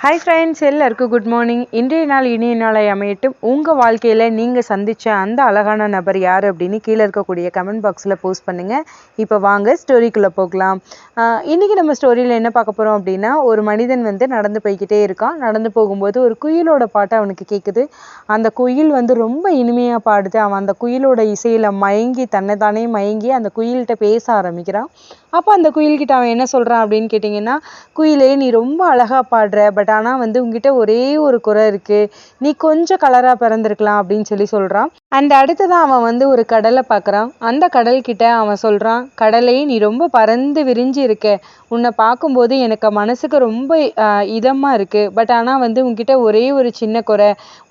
Hi friends, எல்லாருக்கும் good morning. இன்றைய நாள் இனிய நாளை அமையட்டும். உங்கள் வாழ்க்கையில் நீங்கள் சந்தித்த அந்த அழகான நபர் யார் அப்படின்னு கீழே இருக்கக்கூடிய கமெண்ட் பாக்ஸில் போஸ்ட் பண்ணுங்கள். இப்போ வாங்க ஸ்டோரிக்குள்ளே போகலாம். இன்றைக்கி நம்ம ஸ்டோரியில் என்ன பார்க்க போகிறோம் அப்படின்னா, ஒரு மனிதன் நடந்து போய்கிட்டே இருக்கான். நடந்து போகும்போது ஒரு குயிலோட பாட்டு அவனுக்கு கேட்குது. அந்த குயில் ரொம்ப இனிமையாக பாடுது. அவன் அந்த குயிலோட இசையில் மயங்கி தன்னைத்தானே மயங்கி அந்த குயில்கிட்ட பேச ஆரம்பிக்கிறான். அப்போ அந்த குயில்கிட்ட அவன் என்ன சொல்கிறான் அப்படின்னு கேட்டிங்கன்னா, குயிலே நீ ரொம்ப அழகாக பாடுற, பட் ஆனால் உங்ககிட்ட ஒரே ஒரு குறை இருக்குது, நீ கொஞ்சம் கலராக பிறந்திருக்கலாம் அப்படின்னு சொல்கிறான். அந்த அடுத்ததான் அவன் ஒரு கடலை பார்க்குறான். அந்த கடல்கிட்ட அவன் சொல்கிறான், கடலே நீ ரொம்ப பறந்து விரிஞ்சு இருக்க, உன்னை பார்க்கும்போது எனக்கு மனசுக்கு ரொம்ப இதமாக இருக்குது, பட் ஆனால் உங்ககிட்ட ஒரே ஒரு சின்ன குறை,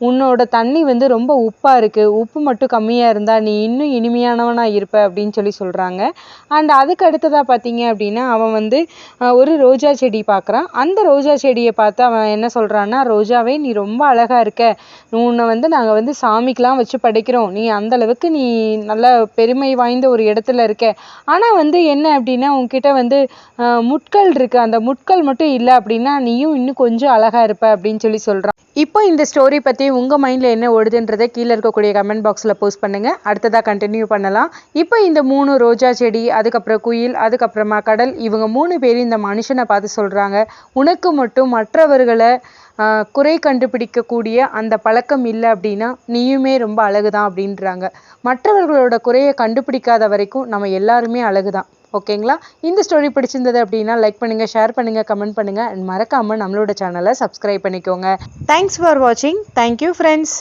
உன்னோட தண்ணி ரொம்ப உப்பாக இருக்குது, உப்பு மட்டும் கம்மியாக இருந்தால் நீ இன்னும் இனிமையானவனாக இருப்ப அப்படின்னு சொல்கிறாங்க. அண்ட் அதுக்கு அடுத்ததாக பார்த்தீங்க அப்படின்னா, அவன் ஒரு ரோஜா செடி பார்க்குறான். அந்த ரோஜா செடியை பார்த்து அவன் என்ன சொல்கிறான்னா, ரோஜாவே நீ ரொம்ப அழகாக இருக்க, உன்னை நாங்கள் சாமிக்கெலாம் வச்சு படைக்கிறோம், நீ அந்தளவுக்கு நீ நல்ல பெருமை வாய்ந்த ஒரு இடத்துல இருக்க, ஆனால் என்ன அப்படின்னா உன்கிட்ட முட்கள் இருக்குது, அந்த முட்கள் மட்டும் இல்லை அப்படின்னா நீயும் இன்னும் கொஞ்சம் அழகாக இருப்ப அப்படின்னு சொல்கிறான். இப்போ இந்த ஸ்டோரி பற்றி உங்கள் மைண்டில் என்ன ஓடுதுன்றதை கீழே இருக்கக்கூடிய கமெண்ட் பாக்ஸில் போஸ்ட் பண்ணுங்கள். அடுத்ததாக கண்டினியூ பண்ணலாம். இப்போ இந்த 3 ரோஜா செடி, அதுக்கப்புறம் குயில், அதுக்கப்புறமா கடல், இவங்க 3 பேரும் இந்த மனுஷனை பார்த்து சொல்கிறாங்க, உனக்கு மட்டும் மற்றவர்களை குறை கண்டுபிடிக்கக்கூடிய அந்த பழக்கம் இல்லை அப்படின்னா நீயுமே ரொம்ப அழகுதான் அப்படின்றாங்க. மற்றவர்களோட குறையை கண்டுபிடிக்காத வரைக்கும் நம்ம எல்லாருமே அழகுதான். ஓகேங்களா? இந்த ஸ்டோரி பிடிச்சிருந்தது அப்படின்னா லைக் பண்ணுங்கள், ஷேர் பண்ணுங்கள், கமெண்ட் பண்ணுங்கள், அண்ட் மறக்காமல் நம்மளோட சேனலை சப்ஸ்கிரைப் பண்ணிக்கோங்க. தேங்க்ஸ் ஃபார் வாட்சிங். Thank you friends.